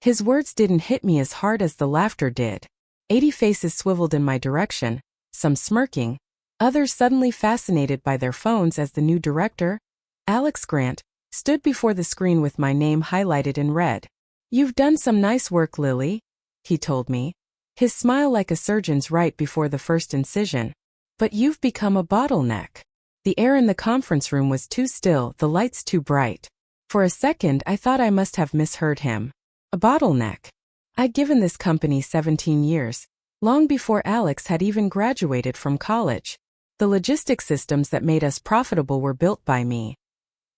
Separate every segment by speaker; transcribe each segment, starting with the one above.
Speaker 1: His words didn't hit me as hard as the laughter did. 80 faces swiveled in my direction, some smirking, others suddenly fascinated by their phones as the new director, Alex Grant, stood before the screen with my name highlighted in red. "You've done some nice work, Lily," he told me, his smile like a surgeon's right before the first incision. "But you've become a bottleneck." The air in the conference room was too still, the lights too bright. For a second I thought I must have misheard him. A bottleneck. I'd given this company 17 years, long before Alex had even graduated from college. The logistics systems that made us profitable were built by me.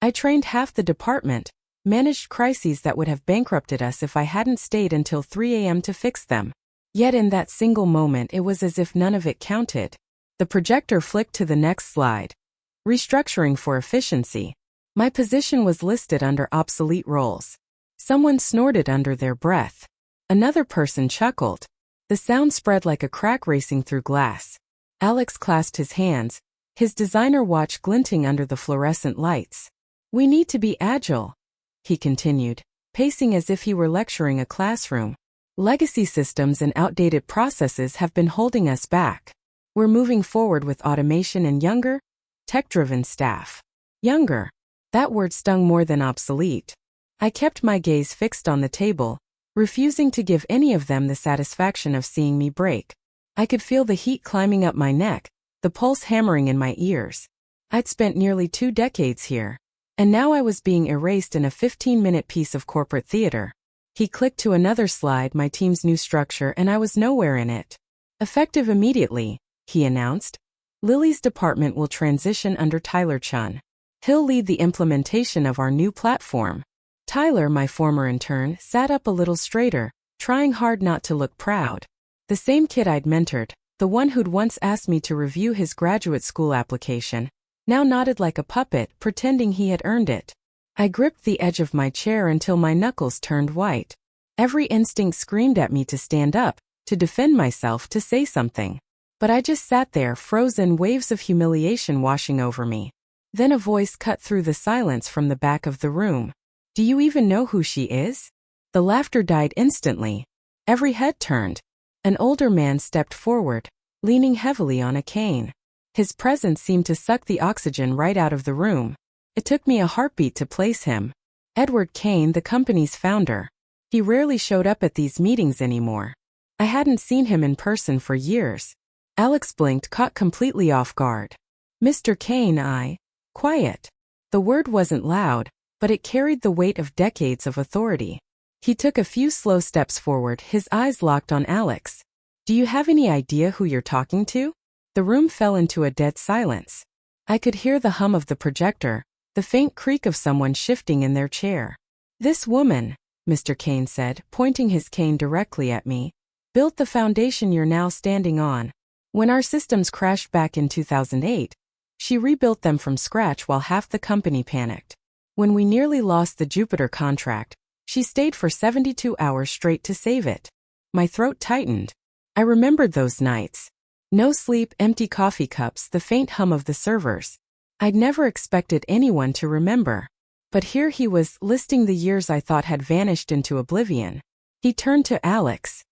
Speaker 1: I trained half the department, managed crises that would have bankrupted us if I hadn't stayed until 3 a.m. to fix them. Yet in that single moment it was as if none of it counted. The projector flicked to the next slide. Restructuring for efficiency. My position was listed under obsolete roles. Someone snorted under their breath. Another person chuckled. The sound spread like a crack racing through glass. Alex clasped his hands, his designer watch glinting under the fluorescent lights. "We need to be agile," he continued, pacing as if he were lecturing a classroom. "Legacy systems and outdated processes have been holding us back. We're moving forward with automation and younger, tech-driven staff." Younger. That word stung more than obsolete. I kept my gaze fixed on the table, refusing to give any of them the satisfaction of seeing me break. I could feel the heat climbing up my neck, the pulse hammering in my ears. I'd spent nearly 2 decades here, and now I was being erased in a 15-minute piece of corporate theater. He clicked to another slide, my team's new structure, and I was nowhere in it. "Effective immediately," he announced. "Lily's department will transition under Tyler Chun. He'll lead the implementation of our new platform." Tyler, my former intern, sat up a little straighter, trying hard not to look proud. The same kid I'd mentored, the one who'd once asked me to review his graduate school application, now nodded like a puppet, pretending he had earned it. I gripped the edge of my chair until my knuckles turned white. Every instinct screamed at me to stand up, to defend myself, to say something. But I just sat there, frozen, waves of humiliation washing over me. Then a voice cut through the silence from the back of the room. "Do you even know who she is?" The laughter died instantly. Every head turned. An older man stepped forward, leaning heavily on a cane. His presence seemed to suck the oxygen right out of the room. It took me a heartbeat to place him. Edward Kane, the company's founder. He rarely showed up at these meetings anymore. I hadn't seen him in person for years. Alex blinked, caught completely off guard. "Mr. Kane, Quiet." The word wasn't loud, but it carried the weight of decades of authority. He took a few slow steps forward, his eyes locked on Alex. "Do you have any idea who you're talking to?" The room fell into a dead silence. I could hear the hum of the projector, the faint creak of someone shifting in their chair. "This woman," Mr. Kane said, pointing his cane directly at me, "built the foundation you're now standing on. When our systems crashed back in 2008, she rebuilt them from scratch while half the company panicked. When we nearly lost the Jupiter contract, she stayed for 72 hours straight to save it." My throat tightened. I remembered those nights. No sleep, empty coffee cups, the faint hum of the servers. I'd never expected anyone to remember. But here he was, listing the years I thought had vanished into oblivion. He turned to Alex.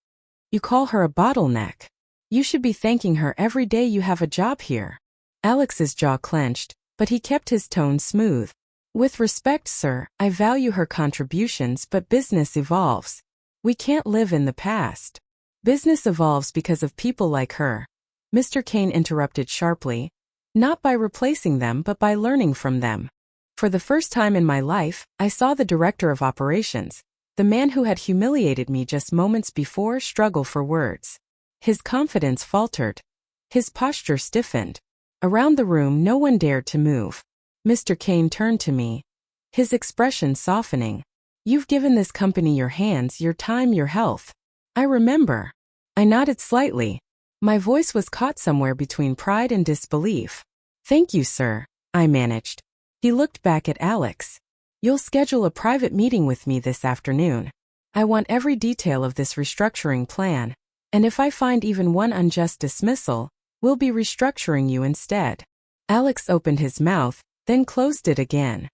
Speaker 1: "You call her a bottleneck. You should be thanking her every day you have a job here." Alex's jaw clenched, but he kept his tone smooth. "With respect, sir, I value her contributions, but business evolves. We can't live in the past. Business evolves because of people like her." Mr. Kane interrupted sharply. "Not by replacing them, but by learning from them." For the first time in my life, I saw the director of operations, the man who had humiliated me just moments before, struggle for words. His confidence faltered. His posture stiffened. Around the room no one dared to move. Mr. Kane turned to me, his expression softening. "You've given this company your hands, your time, your health." "I remember." I nodded slightly. My voice was caught somewhere between pride and disbelief. "Thank you, sir," I managed. He looked back at Alex. "You'll schedule a private meeting with me this afternoon. I want every detail of this restructuring plan, and if I find even one unjust dismissal, we'll be restructuring you instead." Alex opened his mouth, then closed it again.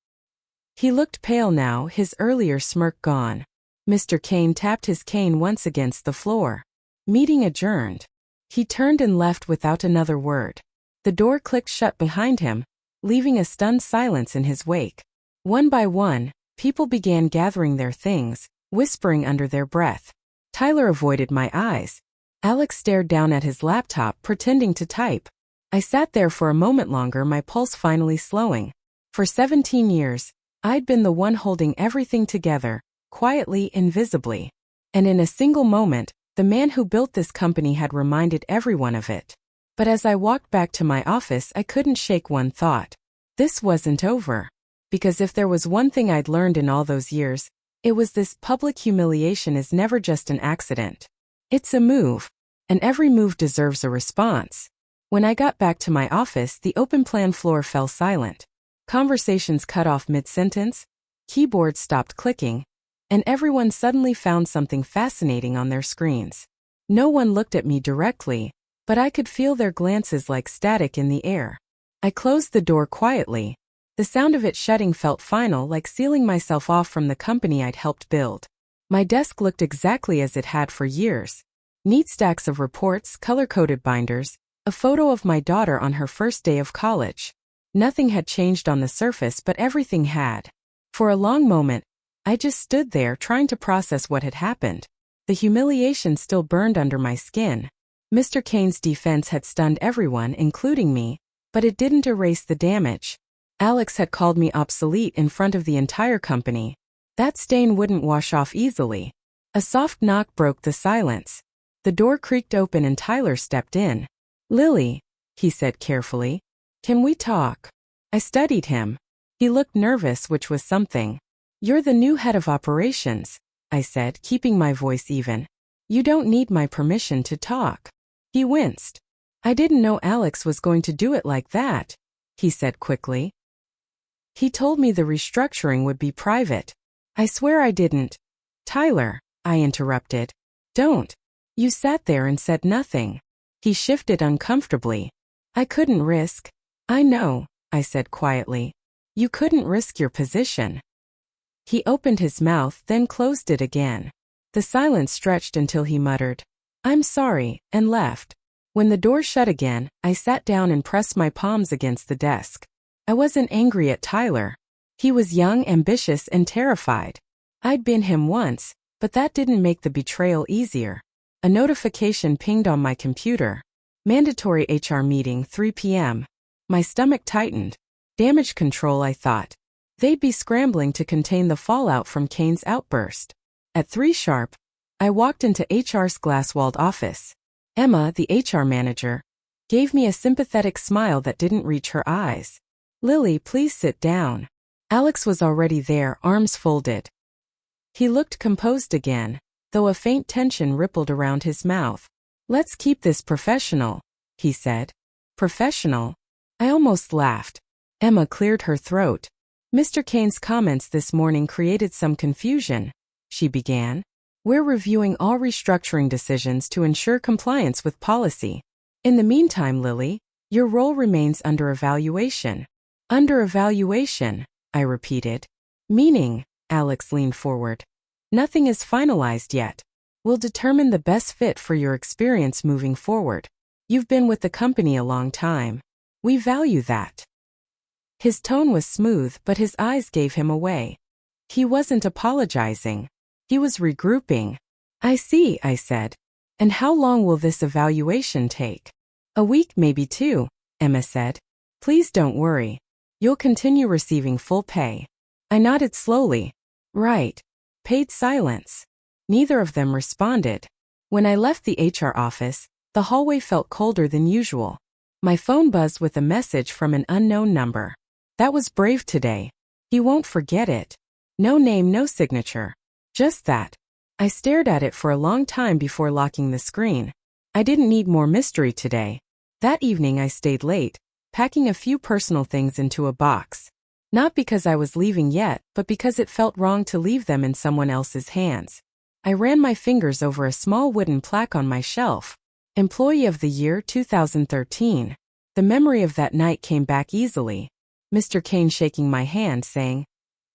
Speaker 1: He looked pale now, his earlier smirk gone. Mr. Kane tapped his cane once against the floor. Meeting adjourned. He turned and left without another word. The door clicked shut behind him, leaving a stunned silence in his wake. One by one, people began gathering their things, whispering under their breath. Tyler avoided my eyes. Alex stared down at his laptop, pretending to type. I sat there for a moment longer, my pulse finally slowing. For 17 years, I'd been the one holding everything together, quietly, invisibly. And in a single moment, the man who built this company had reminded everyone of it. But as I walked back to my office, I couldn't shake one thought. This wasn't over. Because if there was one thing I'd learned in all those years, it was this: public humiliation is never just an accident. It's a move. And every move deserves a response. When I got back to my office, the open plan floor fell silent. Conversations cut off mid-sentence, keyboards stopped clicking, and everyone suddenly found something fascinating on their screens. No one looked at me directly, but I could feel their glances like static in the air. I closed the door quietly. The sound of it shutting felt final, like sealing myself off from the company I'd helped build. My desk looked exactly as it had for years. Neat stacks of reports, color-coded binders, a photo of my daughter on her first day of college. Nothing had changed on the surface, but everything had. For a long moment, I just stood there trying to process what had happened. The humiliation still burned under my skin. Mr. Kane's defense had stunned everyone, including me, but it didn't erase the damage. Alex had called me obsolete in front of the entire company. That stain wouldn't wash off easily. A soft knock broke the silence. The door creaked open and Tyler stepped in. "Lily," he said carefully, "can we talk?" I studied him. He looked nervous, which was something. "You're the new head of operations," I said, keeping my voice even. "You don't need my permission to talk." He winced. "I didn't know Alex was going to do it like that," he said quickly. "He told me the restructuring would be private." "I swear I didn't." "Tyler," I interrupted. "Don't. You sat there and said nothing." He shifted uncomfortably. "I couldn't risk." "I know," I said quietly. "You couldn't risk your position." He opened his mouth, then closed it again. The silence stretched until he muttered, "I'm sorry," and left. When the door shut again, I sat down and pressed my palms against the desk. I wasn't angry at Tyler. He was young, ambitious, and terrified. I'd been him once, but that didn't make the betrayal easier. A notification pinged on my computer. Mandatory HR meeting, 3 p.m. My stomach tightened. Damage control, I thought. They'd be scrambling to contain the fallout from Kane's outburst. At 3 sharp, I walked into HR's glass-walled office. Emma, the HR manager, gave me a sympathetic smile that didn't reach her eyes. "Lily, please sit down." Alex was already there, arms folded. He looked composed again, though a faint tension rippled around his mouth. "Let's keep this professional," he said. "Professional?" I almost laughed. Emma cleared her throat. "Mr. Kane's comments this morning created some confusion," she began. "We're reviewing all restructuring decisions to ensure compliance with policy. In the meantime, Lily, your role remains under evaluation." "Under evaluation," I repeated. "Meaning?" Alex leaned forward. "Nothing is finalized yet. We'll determine the best fit for your experience moving forward. You've been with the company a long time. We value that." His tone was smooth, but his eyes gave him away. He wasn't apologizing. He was regrouping. "I see," I said. "And how long will this evaluation take?" "A week, maybe 2, Emma said. "Please don't worry. You'll continue receiving full pay." I nodded slowly. "Right." Paid silence. Neither of them responded. When I left the HR office, the hallway felt colder than usual. My phone buzzed with a message from an unknown number. That was brave today. He won't forget it. No name, no signature. Just that. I stared at it for a long time before locking the screen. I didn't need more mystery today. That evening I stayed late, packing a few personal things into a box. Not because I was leaving yet, but because it felt wrong to leave them in someone else's hands. I ran my fingers over a small wooden plaque on my shelf. Employee of the Year 2013. The memory of that night came back easily. Mr. Kane shaking my hand, saying,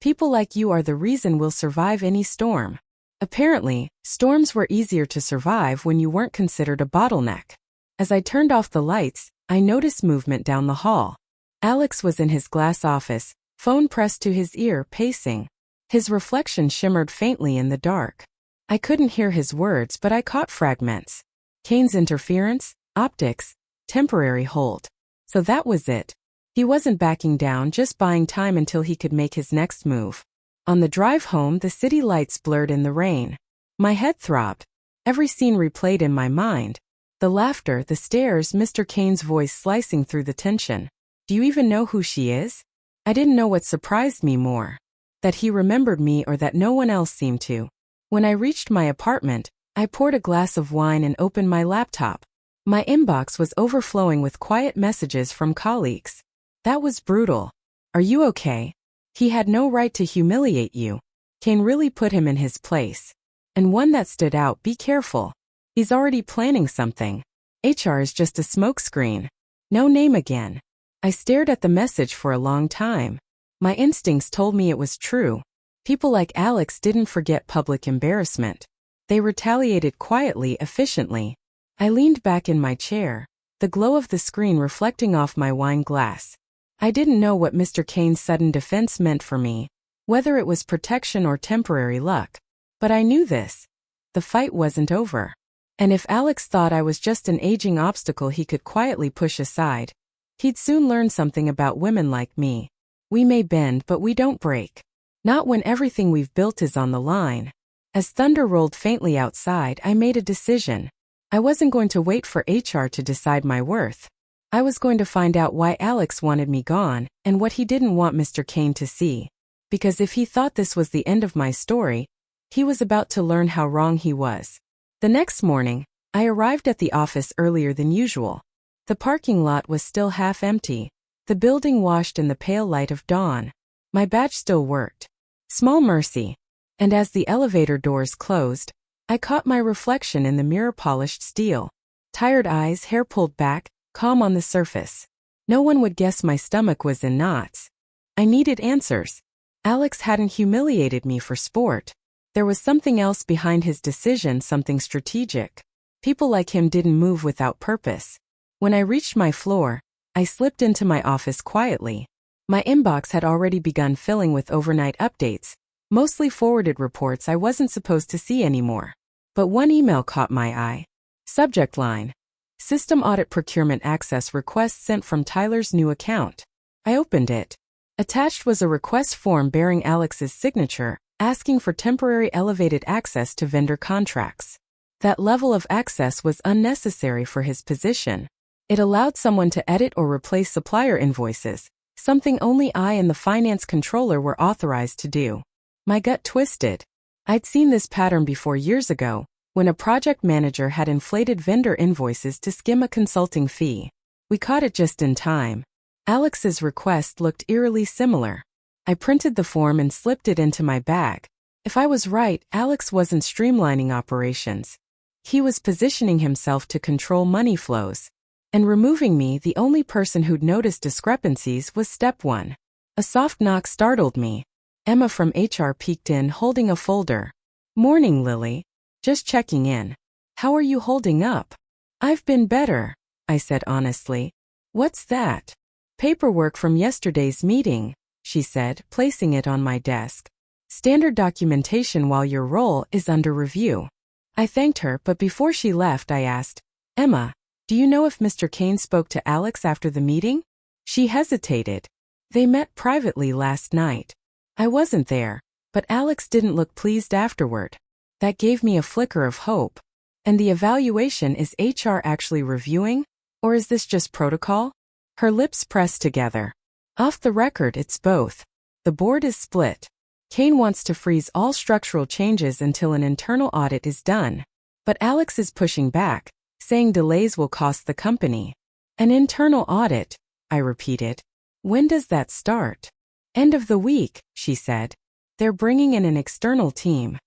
Speaker 1: "People like you are the reason we'll survive any storm." Apparently, storms were easier to survive when you weren't considered a bottleneck. As I turned off the lights, I noticed movement down the hall. Alex was in his glass office, phone pressed to his ear, pacing. His reflection shimmered faintly in the dark. I couldn't hear his words, but I caught fragments. Kane's interference, optics, temporary hold. So that was it. He wasn't backing down, just buying time until he could make his next move. On the drive home, the city lights blurred in the rain. My head throbbed. Every scene replayed in my mind. The laughter, the stares, Mr. Kane's voice slicing through the tension. Do you even know who she is? I didn't know what surprised me more. That he remembered me or that no one else seemed to. When I reached my apartment, I poured a glass of wine and opened my laptop. My inbox was overflowing with quiet messages from colleagues. That was brutal. Are you okay? He had no right to humiliate you. Kane really put him in his place. And one that stood out, be careful. He's already planning something. HR is just a smokescreen. No name again. I stared at the message for a long time. My instincts told me it was true. People like Alex didn't forget public embarrassment. They retaliated quietly, efficiently. I leaned back in my chair, the glow of the screen reflecting off my wine glass. I didn't know what Mr. Kane's sudden defense meant for me, whether it was protection or temporary luck. But I knew this. The fight wasn't over. And if Alex thought I was just an aging obstacle he could quietly push aside, he'd soon learn something about women like me. We may bend, but we don't break. Not when everything we've built is on the line. As thunder rolled faintly outside, I made a decision. I wasn't going to wait for HR to decide my worth. I was going to find out why Alex wanted me gone, and what he didn't want Mr. Kane to see. Because if he thought this was the end of my story, he was about to learn how wrong he was. The next morning, I arrived at the office earlier than usual. The parking lot was still half empty, the building washed in the pale light of dawn. My badge still worked. Small mercy. And as the elevator doors closed, I caught my reflection in the mirror-polished steel. Tired eyes, hair pulled back, calm on the surface. No one would guess my stomach was in knots. I needed answers. Alex hadn't humiliated me for sport. There was something else behind his decision, something strategic. People like him didn't move without purpose. When I reached my floor, I slipped into my office quietly. My inbox had already begun filling with overnight updates, mostly forwarded reports I wasn't supposed to see anymore. But one email caught my eye. Subject line: System Audit Procurement Access Request sent from Tyler's new account. I opened it. Attached was a request form bearing Alex's signature, asking for temporary elevated access to vendor contracts. That level of access was unnecessary for his position. It allowed someone to edit or replace supplier invoices, something only I and the finance controller were authorized to do. My gut twisted. I'd seen this pattern before years ago, when a project manager had inflated vendor invoices to skim a consulting fee. We caught it just in time. Alex's request looked eerily similar. I printed the form and slipped it into my bag. If I was right, Alex wasn't streamlining operations. He was positioning himself to control money flows. And removing me, the only person who'd noticed discrepancies, was step one. A soft knock startled me. Emma from HR peeked in, holding a folder. "Morning, Lily. Just checking in. How are you holding up?" "I've been better," I said honestly. "What's that?" "Paperwork from yesterday's meeting," she said, placing it on my desk. "Standard documentation while your role is under review." I thanked her, but before she left I asked, "Emma, do you know if Mr. Kane spoke to Alex after the meeting?" She hesitated. "They met privately last night. I wasn't there, but Alex didn't look pleased afterward." That gave me a flicker of hope. And the evaluation, is HR actually reviewing? Or is this just protocol? Her lips pressed together. "Off the record, it's both. The board is split. Kane wants to freeze all structural changes until an internal audit is done. But Alex is pushing back, saying delays will cost the company." "An internal audit," I repeated. "When does that start?" "End of the week," she said. "They're bringing in an external team."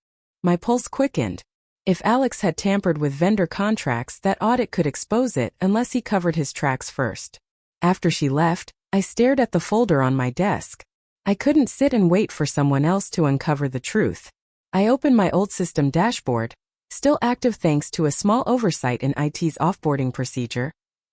Speaker 1: My pulse quickened. If Alex had tampered with vendor contracts, that audit could expose it unless he covered his tracks first. After she left, I stared at the folder on my desk. I couldn't sit and wait for someone else to uncover the truth. I opened my old system dashboard, still active thanks to a small oversight in IT's offboarding procedure,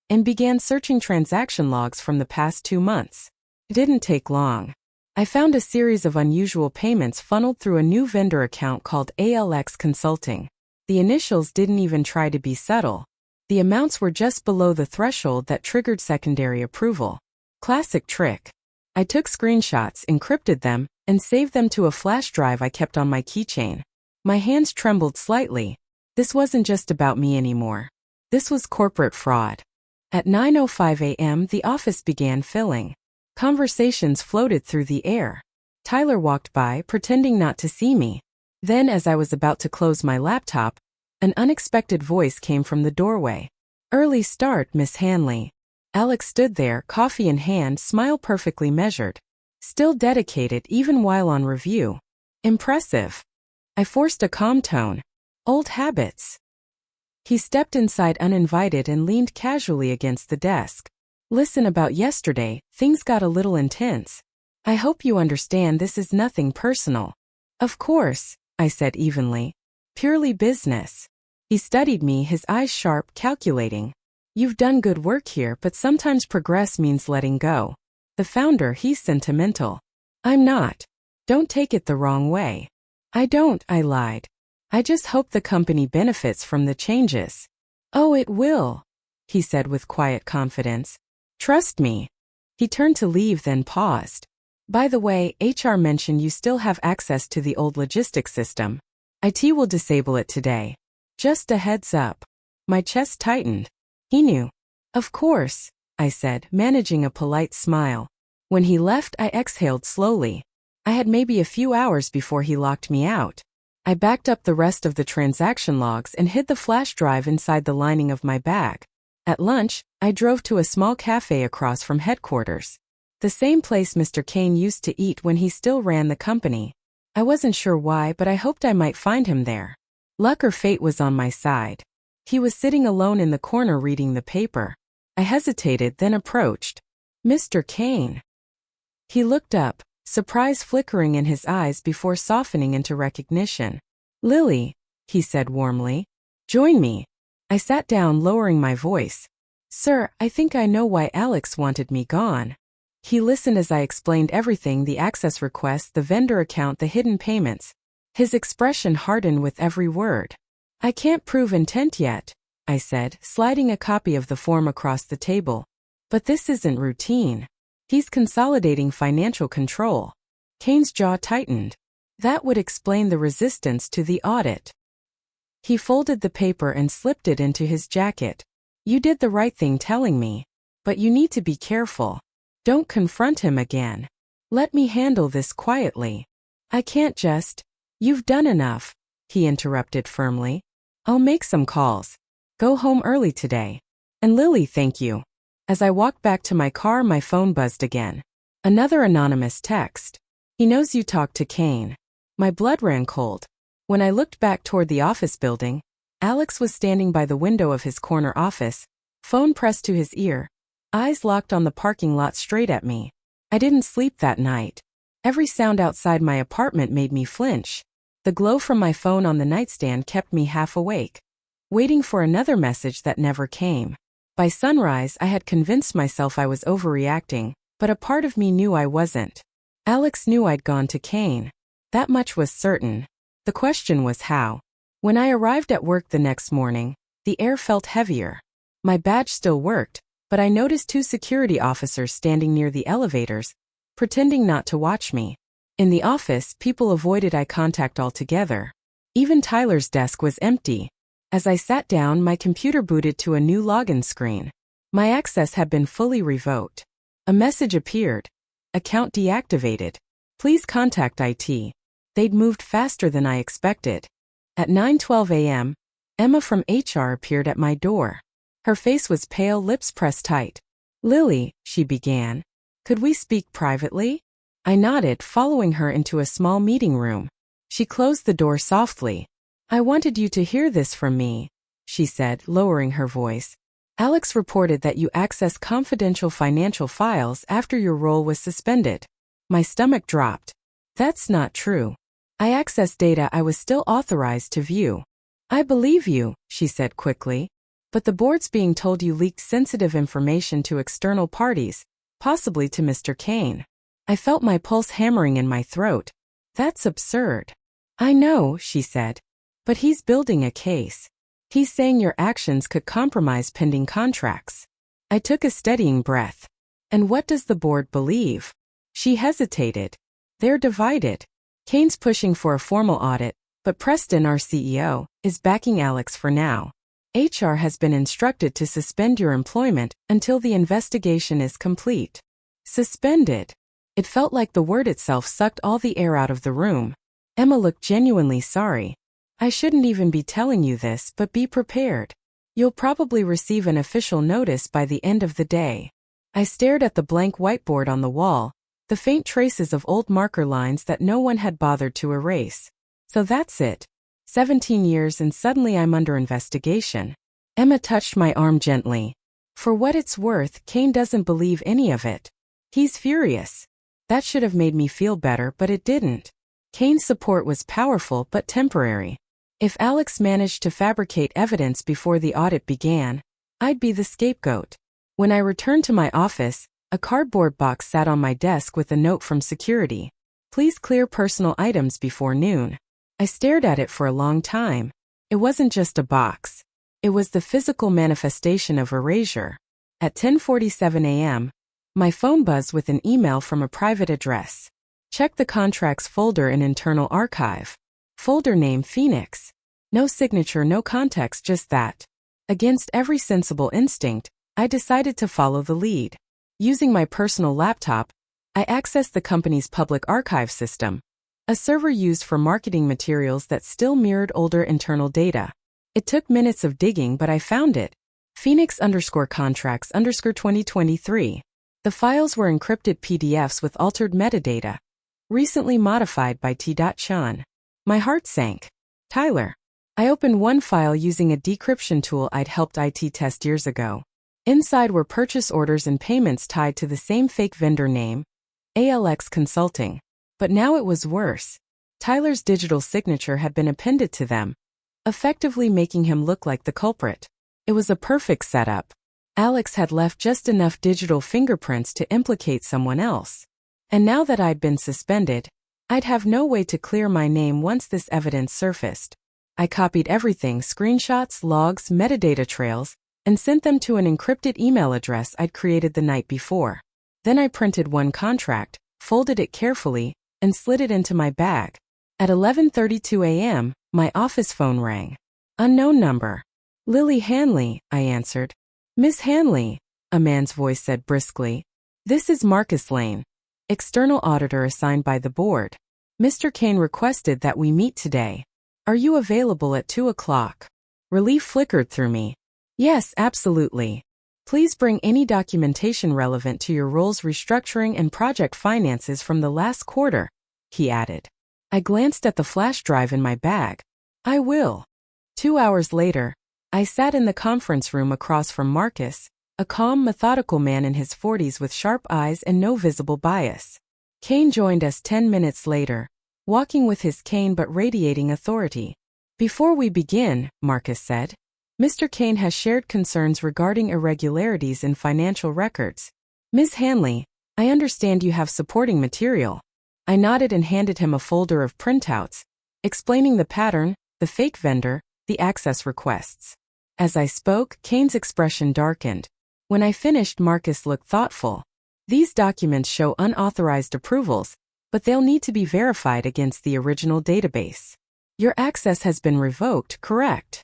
Speaker 1: and began searching transaction logs from the past 2 months. It didn't take long. I found a series of unusual payments funneled through a new vendor account called ALX Consulting. The initials didn't even try to be subtle. The amounts were just below the threshold that triggered secondary approval. Classic trick. I took screenshots, encrypted them, and saved them to a flash drive I kept on my keychain. My hands trembled slightly. This wasn't just about me anymore. This was corporate fraud. At 9:05 a.m., the office began filling. Conversations floated through the air. Tyler walked by, pretending not to see me. Then, as I was about to close my laptop, an unexpected voice came from the doorway. "Early start, Miss Hanley." Alex stood there, coffee in hand, smile perfectly measured. Still dedicated even while on review. Impressive. I forced a calm tone. Old habits. He stepped inside uninvited and leaned casually against the desk. "Listen, about yesterday, things got a little intense. I hope you understand this is nothing personal." "Of course," I said evenly. "Purely business." He studied me, his eyes sharp, calculating. "You've done good work here, but sometimes progress means letting go. The founder, he's sentimental." "I'm not. Don't take it the wrong way." "I don't," I lied. "I just hope the company benefits from the changes." "Oh, it will," he said with quiet confidence. "Trust me." He turned to leave, then paused. "By the way, HR mentioned you still have access to the old logistics system. IT will disable it today. Just a heads up." My chest tightened. He knew. "Of course," I said, managing a polite smile. When he left, I exhaled slowly. I had maybe a few hours before he locked me out. I backed up the rest of the transaction logs and hid the flash drive inside the lining of my bag. At lunch, I drove to a small cafe across from headquarters. The same place Mr. Kane used to eat when he still ran the company. I wasn't sure why, but I hoped I might find him there. Luck or fate was on my side. He was sitting alone in the corner reading the paper. I hesitated, then approached. "Mr. Kane." He looked up, surprise flickering in his eyes before softening into recognition. "Lily," he said warmly. "Join me." I sat down, lowering my voice. "Sir, I think I know why Alex wanted me gone." He listened as I explained everything: the access request, the vendor account, the hidden payments. His expression hardened with every word. "I can't prove intent yet," I said, sliding a copy of the form across the table. "But this isn't routine. He's consolidating financial control." Kane's jaw tightened. That would explain the resistance to the audit. He folded the paper and slipped it into his jacket. "You did the right thing telling me. But you need to be careful. Don't confront him again. Let me handle this quietly." "I can't just—" "You've done enough," he interrupted firmly. "I'll make some calls. Go home early today. And Lily, thank you." As I walked back to my car, my phone buzzed again. Another anonymous text. "He knows you talked to Kane." My blood ran cold. When I looked back toward the office building, Alex was standing by the window of his corner office, phone pressed to his ear, eyes locked on the parking lot straight at me. I didn't sleep that night. Every sound outside my apartment made me flinch. The glow from my phone on the nightstand kept me half awake, waiting for another message that never came. By sunrise, I had convinced myself I was overreacting, but a part of me knew I wasn't. Alex knew I'd gone to Kane. That much was certain. The question was how. When I arrived at work the next morning, the air felt heavier. My badge still worked, but I noticed 2 security officers standing near the elevators, pretending not to watch me. In the office, people avoided eye contact altogether. Even Tyler's desk was empty. As I sat down, my computer booted to a new login screen. My access had been fully revoked. A message appeared. "Account deactivated. Please contact IT." They'd moved faster than I expected. At 9:12 a.m., Emma from HR appeared at my door. Her face was pale, lips pressed tight. "Lily," she began, "could we speak privately?" I nodded, following her into a small meeting room. She closed the door softly. "I wanted you to hear this from me," she said, lowering her voice. "Alex reported that you accessed confidential financial files after your role was suspended." My stomach dropped. "That's not true." I accessed data I was still authorized to view. I believe you, she said quickly. But the board's being told you leaked sensitive information to external parties, possibly to Mr. Kane. I felt my pulse hammering in my throat. That's absurd. I know, she said. But he's building a case. He's saying your actions could compromise pending contracts. I took a steadying breath. And what does the board believe? She hesitated. They're divided. Kane's pushing for a formal audit, but Preston, our CEO, is backing Alex for now. HR has been instructed to suspend your employment until the investigation is complete. Suspended. It felt like the word itself sucked all the air out of the room. Emma looked genuinely sorry. I shouldn't even be telling you this, but be prepared. You'll probably receive an official notice by the end of the day. I stared at the blank whiteboard on the wall, the faint traces of old marker lines that no one had bothered to erase. So that's it. 17 years and suddenly I'm under investigation. Emma touched my arm gently. For what it's worth, Kane doesn't believe any of it. He's furious. That should have made me feel better, but it didn't. Kane's support was powerful but temporary. If Alex managed to fabricate evidence before the audit began, I'd be the scapegoat. When I returned to my office, a cardboard box sat on my desk with a note from security. Please clear personal items before noon. I stared at it for a long time. It wasn't just a box. It was the physical manifestation of erasure. At 10:47 a.m., my phone buzzed with an email from a private address. Check the contracts folder in internal archive. Folder name Phoenix. No signature, no context, just that. Against every sensible instinct, I decided to follow the lead. Using my personal laptop, I accessed the company's public archive system, a server used for marketing materials that still mirrored older internal data. It took minutes of digging, but I found it. Phoenix_contracts_2023. The files were encrypted PDFs with altered metadata, recently modified by T.Chan. My heart sank. Tyler. I opened one file using a decryption tool I'd helped IT test years ago. Inside were purchase orders and payments tied to the same fake vendor name, ALX Consulting. But now it was worse. Tyler's digital signature had been appended to them, effectively making him look like the culprit. It was a perfect setup. Alex had left just enough digital fingerprints to implicate someone else. And now that I'd been suspended, I'd have no way to clear my name once this evidence surfaced. I copied everything, screenshots, logs, metadata trails, and sent them to an encrypted email address I'd created the night before. Then I printed one contract, folded it carefully, and slid it into my bag. At 11:32 a.m., my office phone rang. Unknown number. Lily Hanley, I answered. Miss Hanley, a man's voice said briskly. This is Marcus Lane, external auditor assigned by the board. Mr. Kane requested that we meet today. Are you available at 2 o'clock? Relief flickered through me. Yes, absolutely. Please bring any documentation relevant to your role's restructuring and project finances from the last quarter, he added. I glanced at the flash drive in my bag. I will. 2 hours later, I sat in the conference room across from Marcus, a calm, methodical man in his 40s with sharp eyes and no visible bias. Kane joined us 10 minutes later, walking with his cane but radiating authority. Before we begin, Marcus said, Mr. Kane has shared concerns regarding irregularities in financial records. Ms. Hanley, I understand you have supporting material. I nodded and handed him a folder of printouts, explaining the pattern, the fake vendor, the access requests. As I spoke, Kane's expression darkened. When I finished, Marcus looked thoughtful. These documents show unauthorized approvals, but they'll need to be verified against the original database. Your access has been revoked, correct?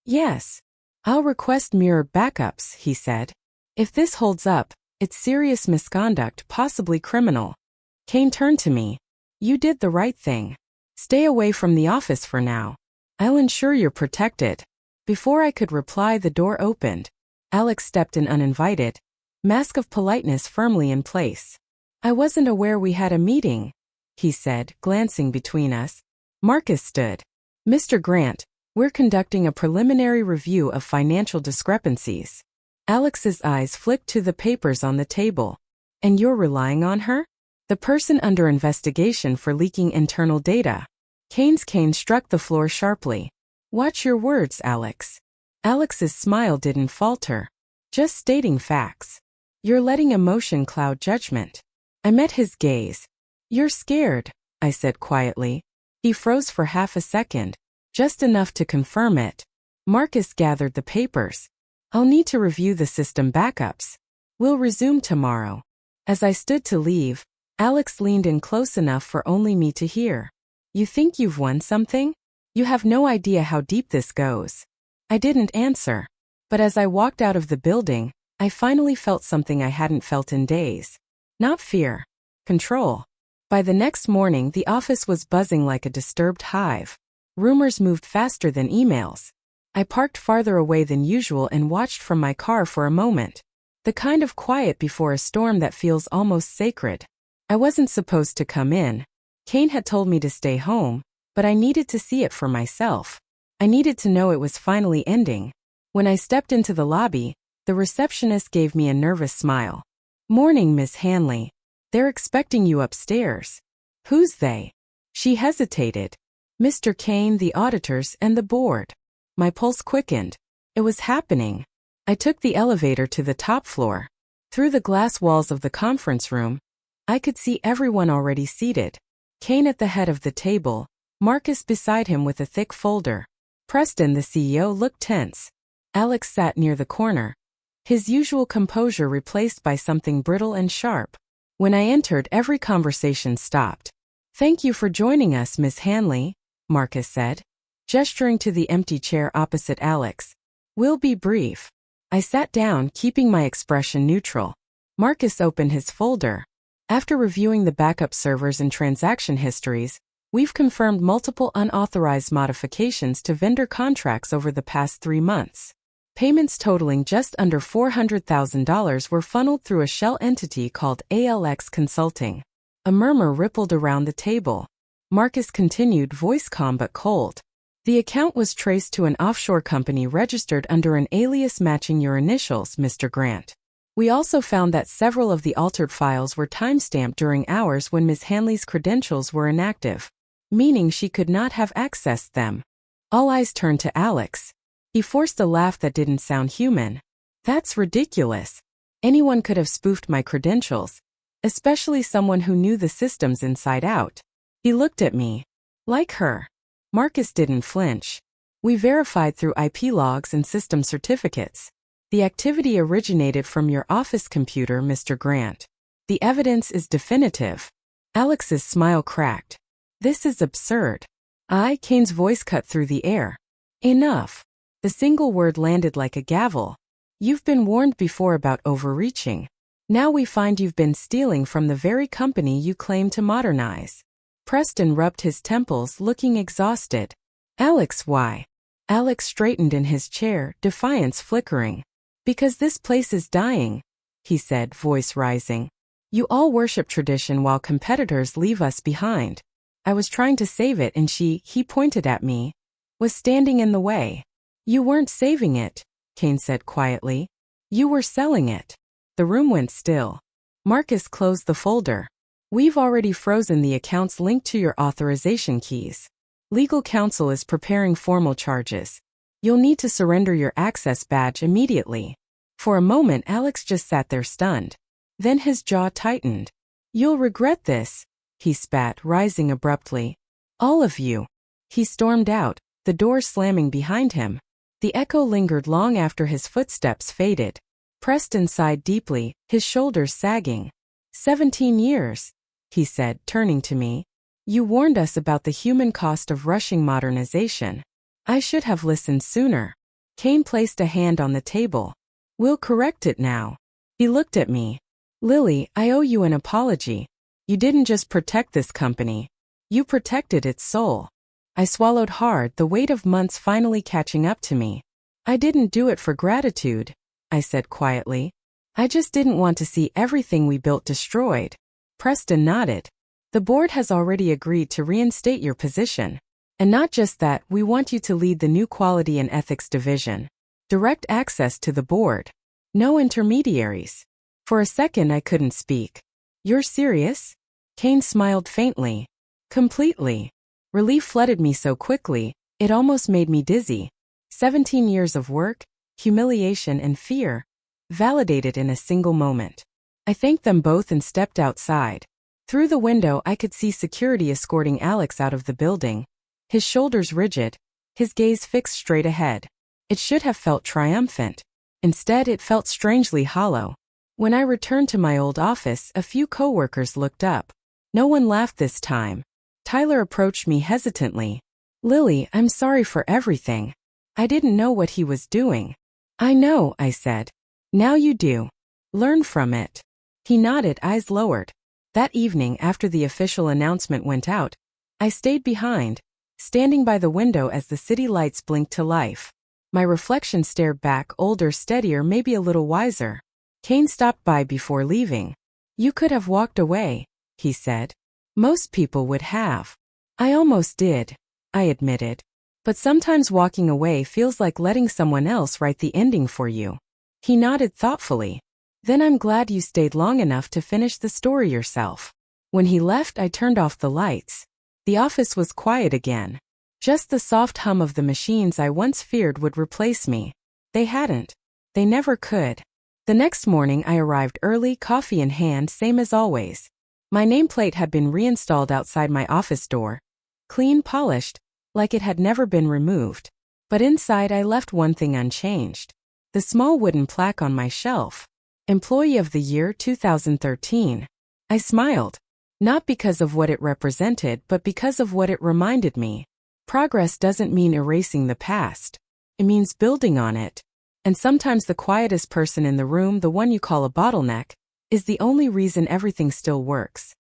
Speaker 1: Yes. I'll request mirror backups, he said. If this holds up, it's serious misconduct, possibly criminal. Kane turned to me. You did the right thing. Stay away from the office for now. I'll ensure you're protected. Before I could reply, the door opened. Alex stepped in uninvited, mask of politeness firmly in place. I wasn't aware we had a meeting, he said, glancing between us. Marcus stood. Mr. Grant, we're conducting a preliminary review of financial discrepancies. Alex's eyes flicked to the papers on the table. And you're relying on her? The person under investigation for leaking internal data. Kane's cane struck the floor sharply. Watch your words, Alex. Alex's smile didn't falter. Just stating facts. You're letting emotion cloud judgment. I met his gaze. You're scared, I said quietly. He froze for half a second, just enough to confirm it. Marcus gathered the papers. I'll need to review the system backups. We'll resume tomorrow. As I stood to leave, Alex leaned in close enough for only me to hear. You think you've won something? You have no idea how deep this goes. I didn't answer. But as I walked out of the building, I finally felt something I hadn't felt in days. Not fear. Control. By the next morning, the office was buzzing like a disturbed hive. Rumors moved faster than emails. I parked farther away than usual and watched from my car for a moment. The kind of quiet before a storm that feels almost sacred. I wasn't supposed to come in. Kane had told me to stay home, but I needed to see it for myself. I needed to know it was finally ending. When I stepped into the lobby, the receptionist gave me a nervous smile. Morning, Miss Hanley. They're expecting you upstairs. Who's they? She hesitated. Mr. Kane, the auditors, and the board. My pulse quickened. It was happening. I took the elevator to the top floor. Through the glass walls of the conference room, I could see everyone already seated. Kane at the head of the table, Marcus beside him with a thick folder. Preston, the CEO, looked tense. Alex sat near the corner, his usual composure replaced by something brittle and sharp. When I entered, every conversation stopped. Thank you for joining us, Miss Hanley, Marcus said, gesturing to the empty chair opposite Alex. We'll be brief. I sat down, keeping my expression neutral. Marcus opened his folder. After reviewing the backup servers and transaction histories, we've confirmed multiple unauthorized modifications to vendor contracts over the past 3 months. Payments totaling just under $400,000 were funneled through a shell entity called ALX Consulting. A murmur rippled around the table. Marcus continued, voice calm but cold. The account was traced to an offshore company registered under an alias matching your initials, Mr. Grant. We also found that several of the altered files were timestamped during hours when Ms. Hanley's credentials were inactive, meaning she could not have accessed them. All eyes turned to Alex. He forced a laugh that didn't sound human. That's ridiculous. Anyone could have spoofed my credentials, especially someone who knew the systems inside out. He looked at me. Like her. Marcus didn't flinch. We verified through IP logs and system certificates. The activity originated from your office computer, Mr. Grant. The evidence is definitive. Alex's smile cracked. This is absurd. Kane's voice cut through the air. Enough. The single word landed like a gavel. You've been warned before about overreaching. Now we find you've been stealing from the very company you claim to modernize. Preston rubbed his temples, looking exhausted. Alex, why? Alex straightened in his chair, defiance flickering. Because this place is dying, he said, voice rising. You all worship tradition while competitors leave us behind. I was trying to save it and he pointed at me, was standing in the way. You weren't saving it, Kane said quietly. You were selling it. The room went still. Marcus closed the folder. We've already frozen the accounts linked to your authorization keys. Legal counsel is preparing formal charges. You'll need to surrender your access badge immediately. For a moment, Alex just sat there stunned. Then his jaw tightened. You'll regret this, he spat, rising abruptly. All of you. He stormed out, the door slamming behind him. The echo lingered long after his footsteps faded. Preston sighed deeply, his shoulders sagging. 17 years, he said, turning to me. You warned us about the human cost of rushing modernization. I should have listened sooner. Kane placed a hand on the table. We'll correct it now. He looked at me. Lily, I owe you an apology. You didn't just protect this company. You protected its soul. I swallowed hard, the weight of months finally catching up to me. I didn't do it for gratitude, I said quietly. I just didn't want to see everything we built destroyed. Preston nodded. The board has already agreed to reinstate your position. And not just that, we want you to lead the new Quality and Ethics Division. Direct access to the board. No intermediaries. For a second I couldn't speak. You're serious? Kane smiled faintly. Completely. Relief flooded me so quickly, it almost made me dizzy. 17 years of work, humiliation and fear, validated in a single moment. I thanked them both and stepped outside. Through the window I could see security escorting Alex out of the building. His shoulders rigid, his gaze fixed straight ahead. It should have felt triumphant. Instead, it felt strangely hollow. When I returned to my old office, a few coworkers looked up. No one laughed this time. Tyler approached me hesitantly. "Lily, I'm sorry for everything. I didn't know what he was doing." "I know," I said. "Now you do. Learn from it." He nodded, eyes lowered. That evening, after the official announcement went out, I stayed behind, standing by the window as the city lights blinked to life. My reflection stared back, older, steadier, maybe a little wiser. Kane stopped by before leaving. "You could have walked away," he said. "Most people would have." "I almost did," I admitted. "But sometimes walking away feels like letting someone else write the ending for you." He nodded thoughtfully. "Then I'm glad you stayed long enough to finish the story yourself." When he left, I turned off the lights. The office was quiet again. Just the soft hum of the machines I once feared would replace me. They hadn't. They never could. The next morning I arrived early, coffee in hand, same as always. My nameplate had been reinstalled outside my office door. Clean, polished, like it had never been removed. But inside I left one thing unchanged. The small wooden plaque on my shelf. Employee of the Year 2013. I smiled. Not because of what it represented, but because of what it reminded me. Progress doesn't mean erasing the past. It means building on it. And sometimes the quietest person in the room, the one you call a bottleneck, is the only reason everything still works.